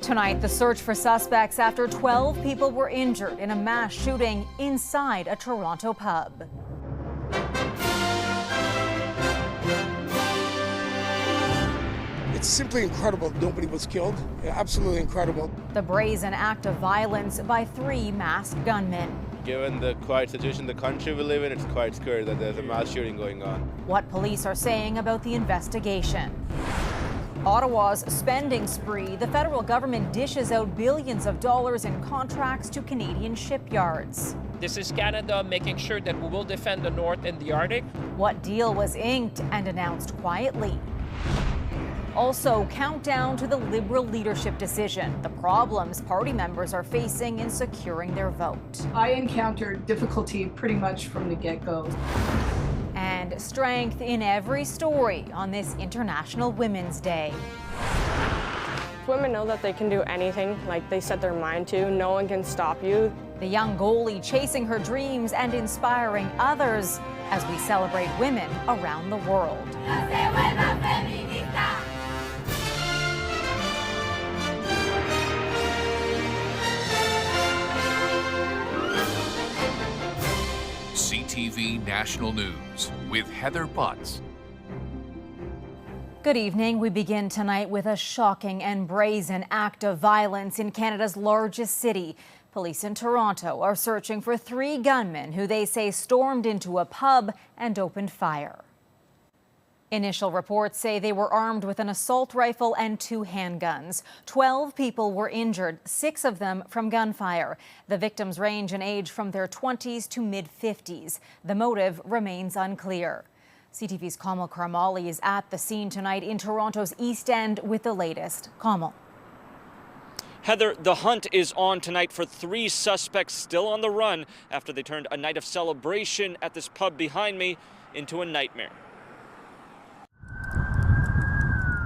Tonight, the search for suspects after 12 people were injured in a mass shooting inside a Toronto pub. It's simply incredible nobody was killed. Absolutely incredible. The brazen act of violence by 3 masked gunmen. Given the quiet situation in the country we live in, it's quite scary that there's a mass shooting going on. What police are saying about the investigation. Ottawa's spending spree. The federal government dishes out billions of dollars in contracts to Canadian shipyards. This is Canada making sure that we will defend the North and the Arctic. What deal was inked and announced quietly? Also, countdown to the Liberal leadership decision, the problems party members are facing in securing their vote. I encountered difficulty pretty much from the get-go. And strength in every story on this International Women's Day. Women know that they can do anything, like they set their mind to. No one can stop you. The young goalie chasing her dreams and inspiring others as we celebrate women around the world. CTV National News with Heather Butts. Good evening. We begin tonight with a shocking and brazen act of violence in Canada's largest city. Police in Toronto are searching for 3 gunmen who they say stormed into a pub and opened fire. Initial reports say they were armed with an assault rifle and 2 handguns. 12 people were injured, 6 of them from gunfire. The victims range in age from their 20s to mid-50s. The motive remains unclear. CTV's Kamal Karmali is at the scene tonight in Toronto's East End with the latest. Kamal. Heather, the hunt is on tonight for 3 suspects still on the run after they turned a night of celebration at this pub behind me into a nightmare.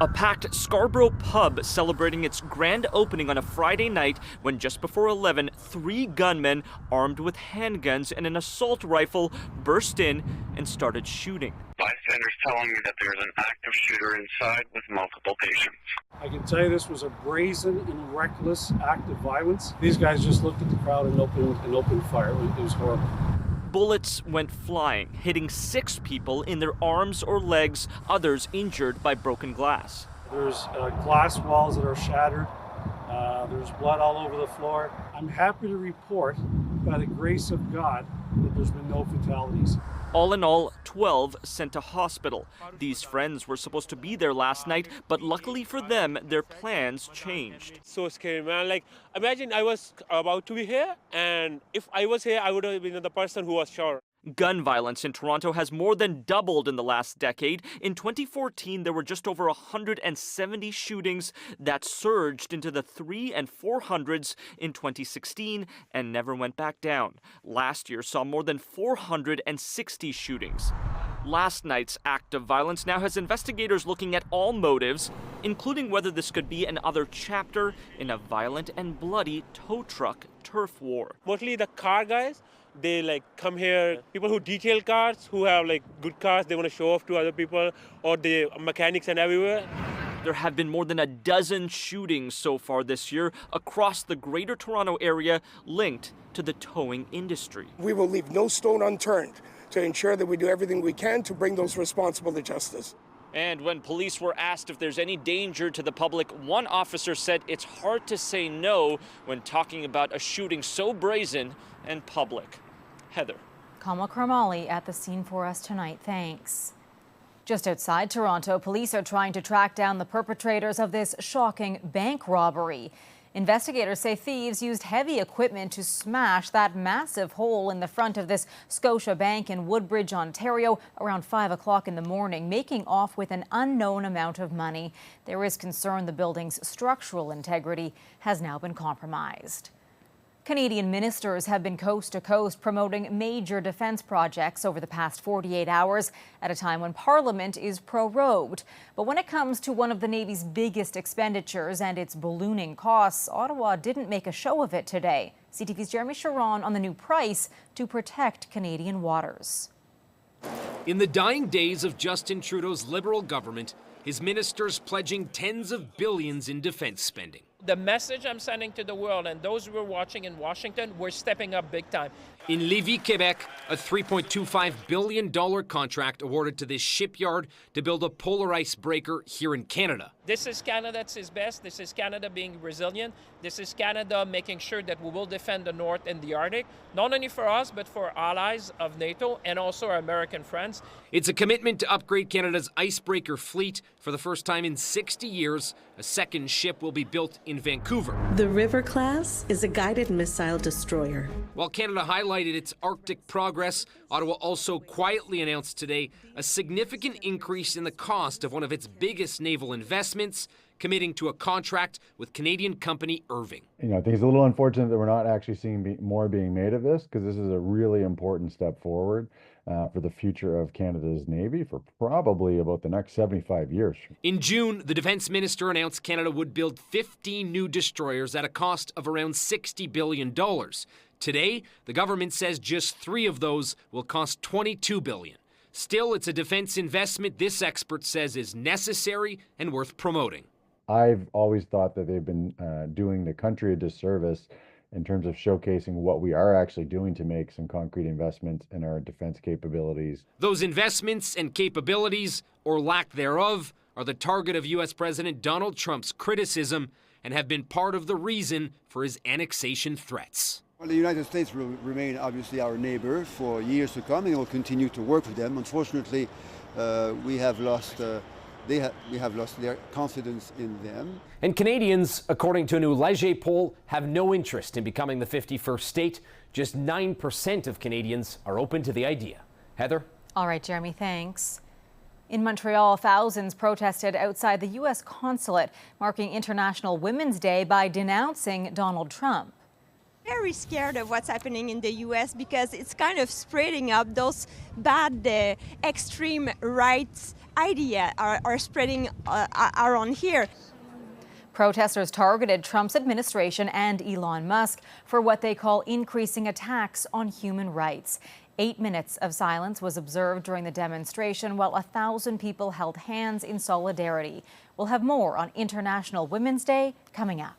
A packed Scarborough pub celebrating its grand opening on a Friday night when just before 11, 3 gunmen armed with handguns and an assault rifle burst in and started shooting. Bystanders telling me that there's an active shooter inside with multiple patients. I can tell you this was a brazen and reckless act of violence. These guys just looked at the crowd and opened fire. It was horrible. Bullets went flying, hitting 6 people in their arms or legs, others injured by broken glass. There's glass walls that are shattered. There's blood all over the floor. I'm happy to report, by the grace of God, that there's been no fatalities. All in all, 12 sent to hospital. These friends were supposed to be there last night, but luckily for them, their plans changed. So scary, man. Like, imagine I was about to be here, and if I was here, I would have been the person who was shot. Gun violence in Toronto has more than doubled in the last decade. In 2014, there were just over 170 shootings that surged into the 300s and 400s in 2016 and never went back down. Last year saw more than 460 shootings. Last night's act of violence now has investigators looking at all motives, including whether this could be another chapter in a violent and bloody tow truck turf war. Mostly the car guys, they like come here, people who detail cars, who have like good cars, they want to show off to other people, or the mechanics and everywhere. There have been more than a dozen shootings so far this year across the Greater Toronto area linked to the towing industry. We will leave no stone unturned to ensure that we do everything we can to bring those responsible to justice. And when police were asked if there's any danger to the public, one officer said it's hard to say no when talking about a shooting so brazen and public. Heather. Kamal Karmali at the scene for us tonight. Thanks. Just outside Toronto, police are trying to track down the perpetrators of this shocking bank robbery. Investigators say thieves used heavy equipment to smash that massive hole in the front of this Scotia Bank in Woodbridge, Ontario, around 5 o'clock in the morning, making off with an unknown amount of money. There is concern the building's structural integrity has now been compromised. Canadian ministers have been coast to coast promoting major defense projects over the past 48 hours at a time when Parliament is prorogued. But when it comes to one of the Navy's biggest expenditures and its ballooning costs, Ottawa didn't make a show of it today. CTV's Jeremy Sharon on the new price to protect Canadian waters. In the dying days of Justin Trudeau's Liberal government, his ministers pledging tens of billions in defense spending. The message I'm sending to the world and those who are watching in Washington, we're stepping up big time. In Lévis, Quebec, a $3.25 billion contract awarded to this shipyard to build a polar ice breaker here in Canada. This is Canada at its best. This is Canada being resilient. This is Canada making sure that we will defend the North and the Arctic, not only for us, but for allies of NATO and also our American friends. It's a commitment to upgrade Canada's icebreaker fleet. For the first time in 60 years, a second ship will be built in Vancouver. The River class is a guided missile destroyer. While Canada highlighted its Arctic progress, Ottawa also quietly announced today a significant increase in the cost of one of its biggest naval investments, committing to a contract with Canadian company Irving. I think it's a little unfortunate that we're not actually seeing more being made of this, because this is a really important step forward for the future of Canada's Navy for probably about the next 75 years. In June, the Defence Minister announced Canada would build 15 new destroyers at a cost of around $60 billion. Today, the government says just 3 of those will cost $22 billion. Still, it's a defense investment this expert says is necessary and worth promoting. I've always thought that they've been doing the country a disservice in terms of showcasing what we are actually doing to make some concrete investments in our defense capabilities. Those investments and capabilities, or lack thereof, are the target of U.S. President Donald Trump's criticism and have been part of the reason for his annexation threats. Well, the United States will remain obviously our neighbor for years to come, and we'll continue to work with them. Unfortunately, we have lost their confidence in them. And Canadians, according to a new Leger poll, have no interest in becoming the 51st state. Just 9% of Canadians are open to the idea. Heather? All right, Jeremy, thanks. In Montreal, thousands protested outside the U.S. consulate, marking International Women's Day by denouncing Donald Trump. Very scared of what's happening in the U.S. because it's kind of spreading up. Those bad extreme rights ideas are spreading around here. Protesters targeted Trump's administration and Elon Musk for what they call increasing attacks on human rights. 8 minutes of silence was observed during the demonstration while 1,000 people held hands in solidarity. We'll have more on International Women's Day coming up.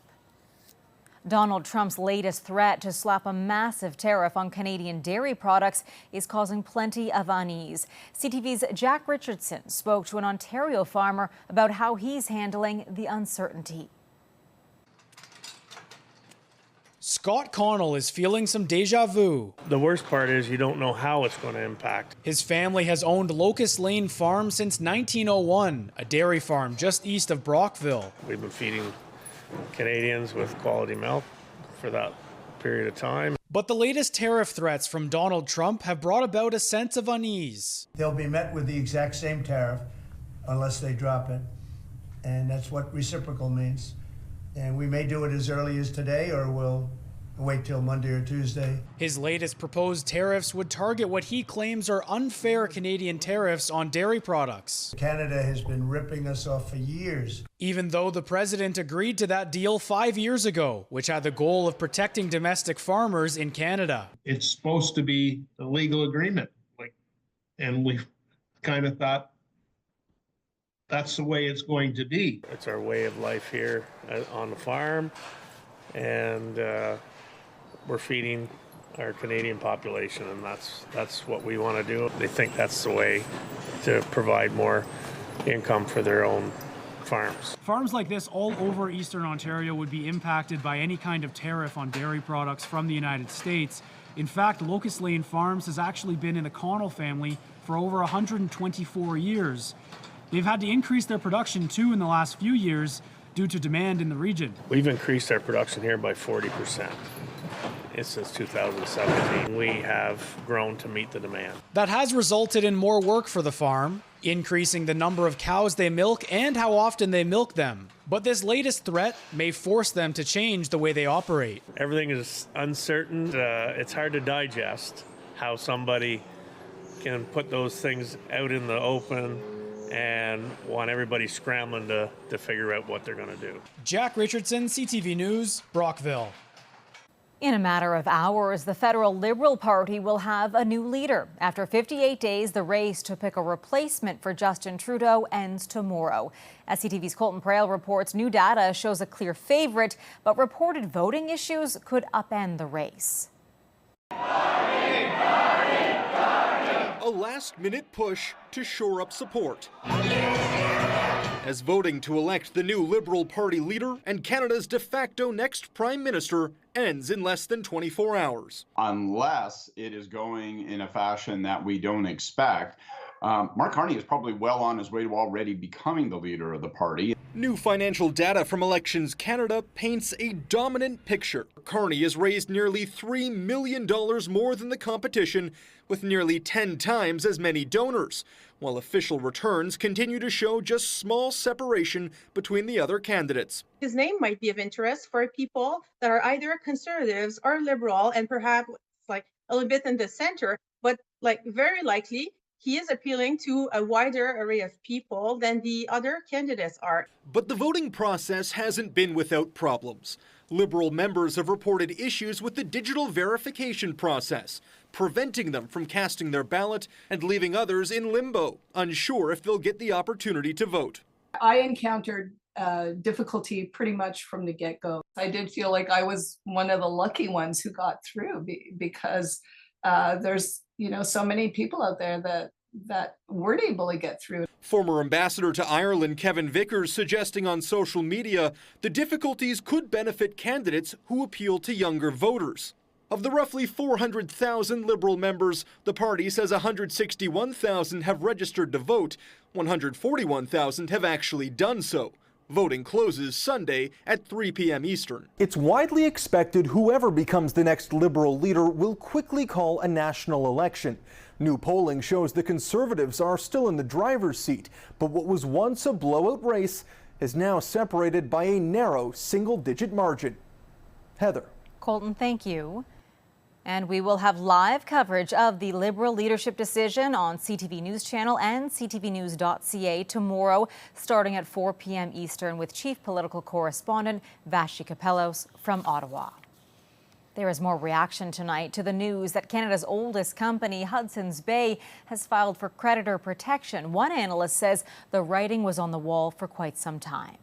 Donald Trump's latest threat to slap a massive tariff on Canadian dairy products is causing plenty of unease. CTV's Jack Richardson spoke to an Ontario farmer about how he's handling the uncertainty. Scott Connell is feeling some deja vu. The worst part is you don't know how it's going to impact. His family has owned Locust Lane Farm since 1901, a dairy farm just east of Brockville. We've been feeding Canadians with quality milk for that period of time. But the latest tariff threats from Donald Trump have brought about a sense of unease. They'll be met with the exact same tariff unless they drop it. And that's what reciprocal means. And we may do it as early as today, or we'll wait till Monday or Tuesday. His latest proposed tariffs would target what he claims are unfair Canadian tariffs on dairy products. Canada has been ripping us off for years. Even though the president agreed to that deal 5 years ago, which had the goal of protecting domestic farmers in Canada. It's supposed to be a legal agreement, and we kind of thought that's the way it's going to be. It's our way of life here on the farm, and we're feeding our Canadian population, and that's what we want to do. They think that's the way to provide more income for their own farms. Farms like this all over Eastern Ontario would be impacted by any kind of tariff on dairy products from the United States. In fact, Locust Lane Farms has actually been in the Connell family for over 124 years. They've had to increase their production too in the last few years due to demand in the region. We've increased our production here by 40%. Since 2017, we have grown to meet the demand. That has resulted in more work for the farm, increasing the number of cows they milk and how often they milk them. But this latest threat may force them to change the way they operate. Everything is uncertain. It's hard to digest how somebody can put those things out in the open and want everybody scrambling to figure out what they're going to do. Jack Richardson, CTV News, Brockville. In a matter of hours, the federal Liberal Party will have a new leader. After 58 days, the race to pick a replacement for Justin Trudeau ends tomorrow. As CTV's Colton Prale reports, new data shows a clear favorite, but reported voting issues could upend the race. A last-minute push to shore up support, as voting to elect the new Liberal Party leader and Canada's de facto next Prime Minister ends in less than 24 hours. Unless it is going in a fashion that we don't expect, Mark Carney is probably well on his way to already becoming the leader of the party. New financial data from Elections Canada paints a dominant picture. Carney has raised nearly $3 million more than the competition, with nearly 10 times as many donors, while official returns continue to show just small separation between the other candidates. His name might be of interest for people that are either conservatives or liberal and perhaps like a little bit in the center, but like very likely he is appealing to a wider array of people than the other candidates are. But the voting process hasn't been without problems. Liberal members have reported issues with the digital verification process, preventing them from casting their ballot and leaving others in limbo, unsure if they'll get the opportunity to vote. I encountered difficulty pretty much from the get-go. I did feel like I was one of the lucky ones who got through because there's so many people out there that weren't able to get through. Former ambassador to Ireland Kevin Vickers suggesting on social media the difficulties could benefit candidates who appeal to younger voters. Of the roughly 400,000 Liberal members, the party says 161,000 have registered to vote. 141,000 have actually done so. Voting closes Sunday at 3 p.m. Eastern. It's widely expected whoever becomes the next Liberal leader will quickly call a national election. New polling shows the Conservatives are still in the driver's seat, but what was once a blowout race is now separated by a narrow single-digit margin. Heather. Colton, thank you. And we will have live coverage of the Liberal leadership decision on CTV News Channel and ctvnews.ca tomorrow, starting at 4 p.m. Eastern with Chief Political Correspondent Vashi Kapelos from Ottawa. There is more reaction tonight to the news that Canada's oldest company, Hudson's Bay, has filed for creditor protection. One analyst says the writing was on the wall for quite some time.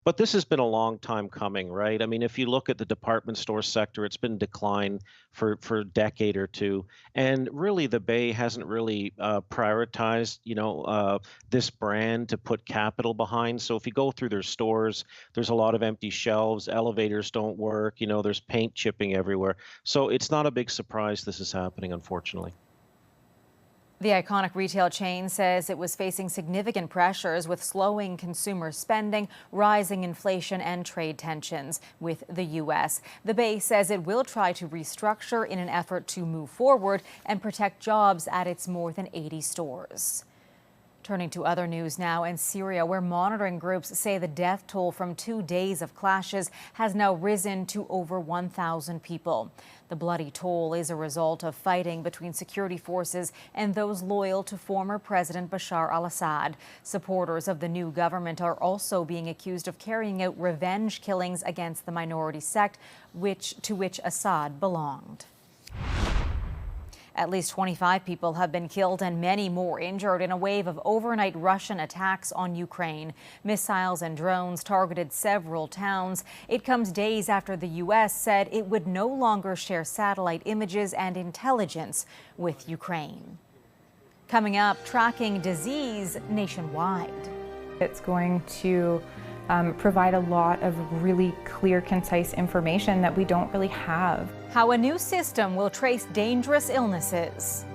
But this has been a long time coming, right? I mean, if you look at the department store sector, it's been in decline for a decade or two. And really, the Bay hasn't really prioritized, this brand to put capital behind. So if you go through their stores, there's a lot of empty shelves, elevators don't work, there's paint chipping everywhere. So it's not a big surprise this is happening, unfortunately. The iconic retail chain says it was facing significant pressures with slowing consumer spending, rising inflation, and trade tensions with the U.S. The Bay says it will try to restructure in an effort to move forward and protect jobs at its more than 80 stores. Turning to other news now, in Syria, where monitoring groups say the death toll from 2 days of clashes has now risen to over 1,000 people. The bloody toll is a result of fighting between security forces and those loyal to former President Bashar al-Assad. Supporters of the new government are also being accused of carrying out revenge killings against the minority sect to which Assad belonged. At least 25 people have been killed and many more injured in a wave of overnight Russian attacks on Ukraine. Missiles and drones targeted several towns. It comes days after the U.S. said it would no longer share satellite images and intelligence with Ukraine. Coming up, tracking disease nationwide. It's going to provide a lot of really clear, concise information that we don't really have. How a new system will trace dangerous illnesses.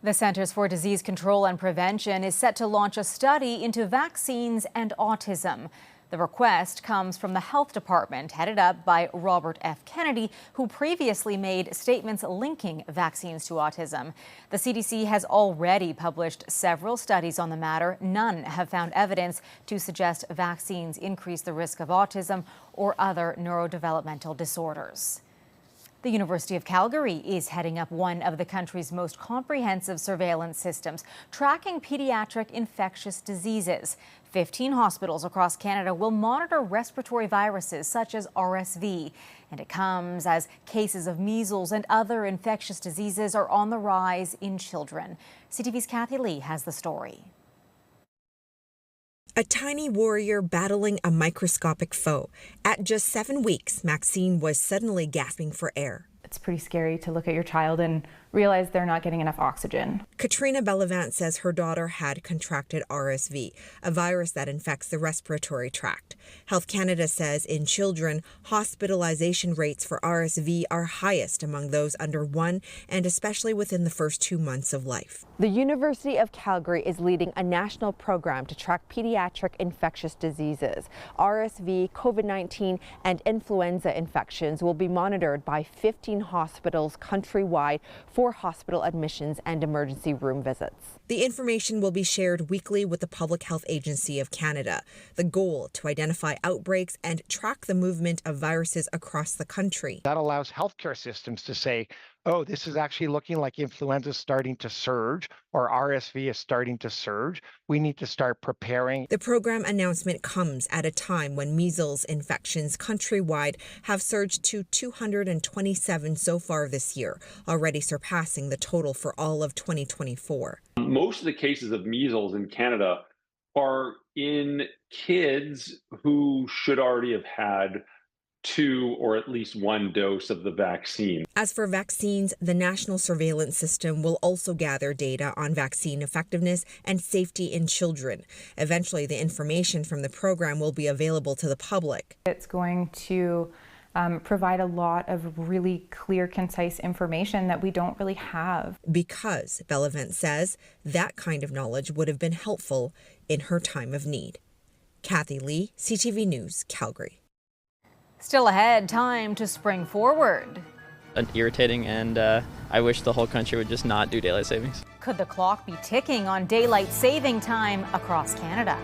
The Centers for Disease Control and Prevention is set to launch a study into vaccines and autism. The request comes from the Health Department, headed up by Robert F. Kennedy, who previously made statements linking vaccines to autism. The CDC has already published several studies on the matter. None have found evidence to suggest vaccines increase the risk of autism or other neurodevelopmental disorders. The University of Calgary is heading up one of the country's most comprehensive surveillance systems, tracking pediatric infectious diseases. 15 hospitals across Canada will monitor respiratory viruses such as RSV. And it comes as cases of measles and other infectious diseases are on the rise in children. CTV's Kathy Lee has the story. A tiny warrior battling a microscopic foe. At just 7 weeks, Maxine was suddenly gasping for air. It's pretty scary to look at your child and realize they're not getting enough oxygen. Katrina Bellavant says her daughter had contracted RSV, a virus that infects the respiratory tract. Health Canada says in children, hospitalization rates for RSV are highest among those under 1 and especially within the first 2 months of life. The University of Calgary is leading a national program to track pediatric infectious diseases. RSV, COVID-19, and influenza infections will be monitored by 15 hospitals countrywide for hospital admissions and emergency room visits. The information will be shared weekly with the Public Health Agency of Canada. The goal to identify outbreaks and track the movement of viruses across the country. That allows healthcare systems to say, oh, this is actually looking like influenza is starting to surge or RSV is starting to surge. We need to start preparing. The program announcement comes at a time when measles infections countrywide have surged to 227 so far this year, already surpassing the total for all of 2024. Most of the cases of measles in Canada are in kids who should already have had 2 or at least 1 dose of the vaccine. As for vaccines, the national surveillance system will also gather data on vaccine effectiveness and safety in children. Eventually, the information from the program will be available to the public. It's going to provide a lot of really clear, concise information that we don't really have. Because, Bellavant says, that kind of knowledge would have been helpful in her time of need. Kathy Lee, CTV News, Calgary. Still ahead, time to spring forward. Irritating, and I wish the whole country would just not do daylight savings. Could the clock be ticking on daylight saving time across Canada?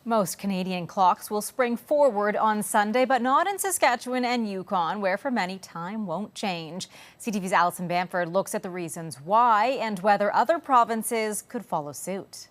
Most Canadian clocks will spring forward on Sunday, but not in Saskatchewan and Yukon, where for many time won't change. CTV's Alison Bamford looks at the reasons why and whether other provinces could follow suit.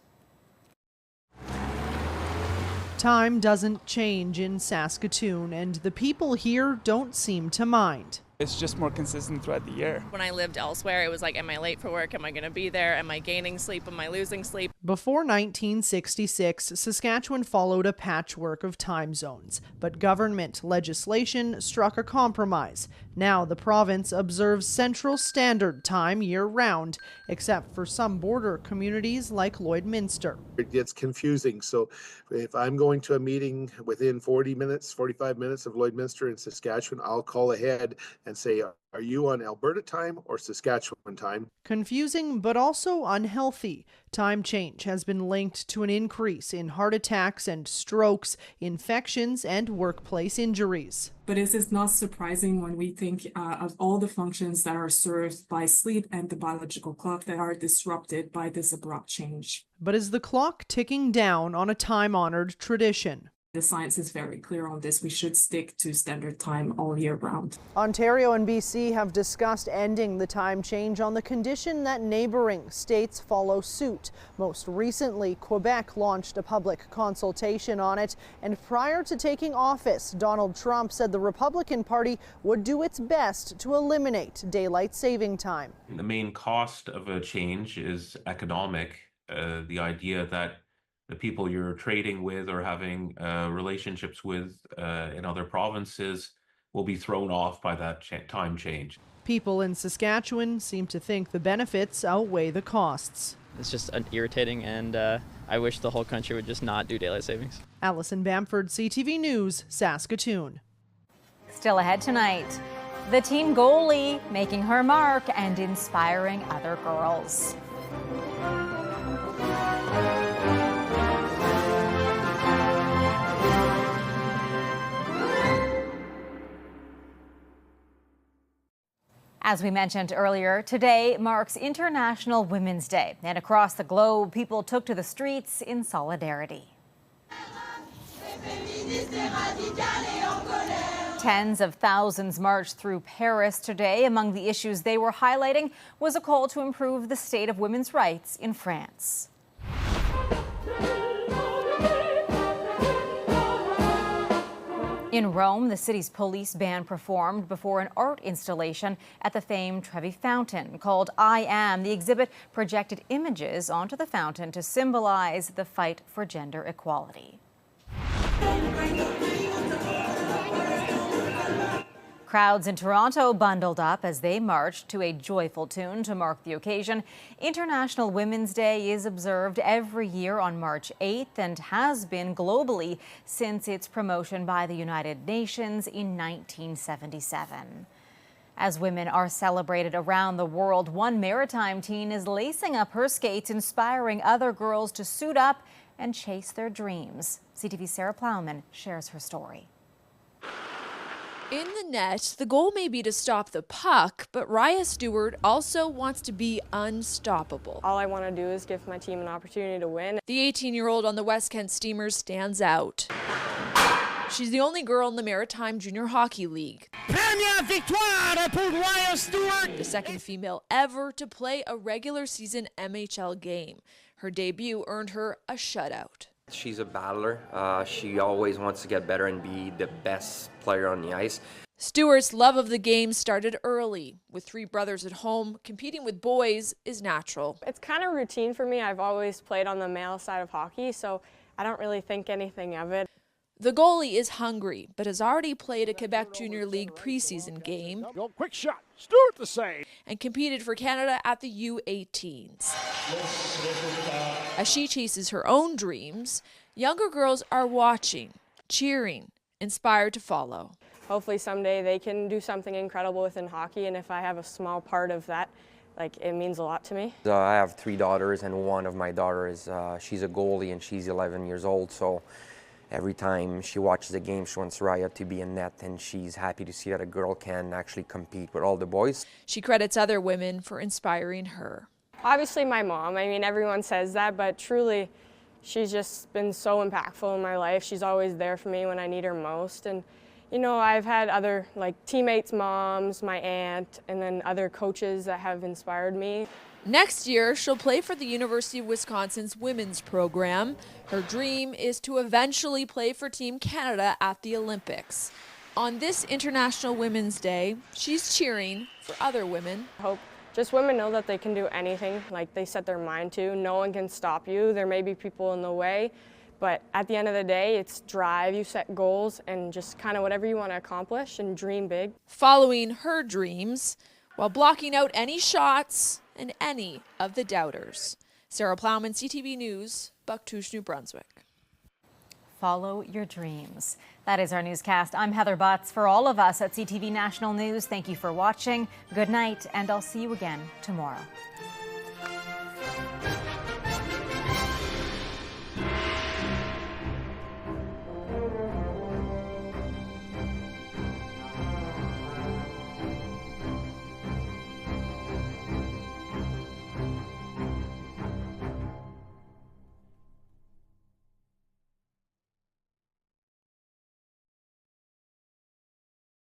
Time doesn't change in Saskatoon, and the people here don't seem to mind. It's just more consistent throughout the year. When I lived elsewhere, it was like, am I late for work? Am I going to be there? Am I gaining sleep? Am I losing sleep? Before 1966, Saskatchewan followed a patchwork of time zones, but government legislation struck a compromise. Now the province observes Central Standard Time year-round, except for some border communities like Lloydminster. It gets confusing, so if I'm going to a meeting within 45 minutes of Lloydminster in Saskatchewan, I'll call ahead and say, are you on Alberta time or Saskatchewan time? Confusing, but also unhealthy. Time change has been linked to an increase in heart attacks and strokes, infections, and workplace injuries. But it is not surprising when we think of all the functions that are served by sleep and the biological clock that are disrupted by this abrupt change. But is the clock ticking down on a time-honored tradition? The science is very clear on this. We should stick to standard time all year round. Ontario and BC have discussed ending the time change on the condition that neighboring states follow suit. Most recently, Quebec launched a public consultation on it, and prior to taking office, Donald Trump said the Republican Party would do its best to eliminate daylight saving time. The main cost of a change is economic. The idea that the people you're trading with or having relationships with in other provinces will be thrown off by that time change. People in Saskatchewan seem to think the benefits outweigh the costs. It's just irritating, and I wish the whole country would just not do daylight savings. Alison Bamford, CTV News, Saskatoon. Still ahead tonight, the teen goalie making her mark and inspiring other girls. As we mentioned earlier, today marks International Women's Day, and across the globe, people took to the streets in solidarity. Tens of thousands marched through Paris today. Among the issues they were highlighting was a call to improve the state of women's rights in France. In Rome, the city's police band performed before an art installation at the famed Trevi Fountain called I Am. The exhibit projected images onto the fountain to symbolize the fight for gender equality. Crowds in Toronto bundled up as they marched to a joyful tune to mark the occasion. International Women's Day is observed every year on March 8th and has been globally since its promotion by the United Nations in 1977. As women are celebrated around the world, one maritime teen is lacing up her skates, inspiring other girls to suit up and chase their dreams. CTV's Sarah Plowman shares her story. In the net, the goal may be to stop the puck, but Raya Stewart also wants to be unstoppable. All I want to do is give my team an opportunity to win. The 18-year-old on the West Kent Steamers stands out. She's the only girl in the Maritime Junior Hockey League. Première victoire pour Raya Stewart! The second female ever to play a regular season MHL game. Her debut earned her a shutout. She's a battler. She always wants to get better and be the best player on the ice. Stewart's love of the game started early. With 3 brothers at home, competing with boys is natural. It's kind of routine for me. I've always played on the male side of hockey, so I don't really think anything of it. The goalie is hungry, but has already played a Quebec Junior League preseason game. Go, quick shot, Stewart the save. And competed for Canada at the U18s. As she chases her own dreams, younger girls are watching, cheering, inspired to follow. Hopefully someday they can do something incredible within hockey, and if I have a small part of that, it means a lot to me. I have 3 daughters, and one of my daughters, she's a goalie and she's 11 years old, so every time she watches a game, she wants Raya to be in net, and she's happy to see that a girl can actually compete with all the boys. She credits other women for inspiring her. Obviously my mom. I mean, everyone says that, but truly, she's just been so impactful in my life. She's always there for me when I need her most. And, you know, I've had other, teammates' moms, my aunt, and then other coaches that have inspired me. Next year, she'll play for the University of Wisconsin's women's program. Her dream is to eventually play for Team Canada at the Olympics. On this International Women's Day, she's cheering for other women. I hope just women know that they can do anything they set their mind to. No one can stop you. There may be people in the way, but at the end of the day, it's drive. You set goals and just kind of whatever you want to accomplish and dream big. Following her dreams while blocking out any shots and any of the doubters. Sarah Plowman, CTV News, Bucktouche, New Brunswick. Follow your dreams. That is our newscast. I'm Heather Butts. For all of us at CTV National News, thank you for watching. Good night, and I'll see you again tomorrow.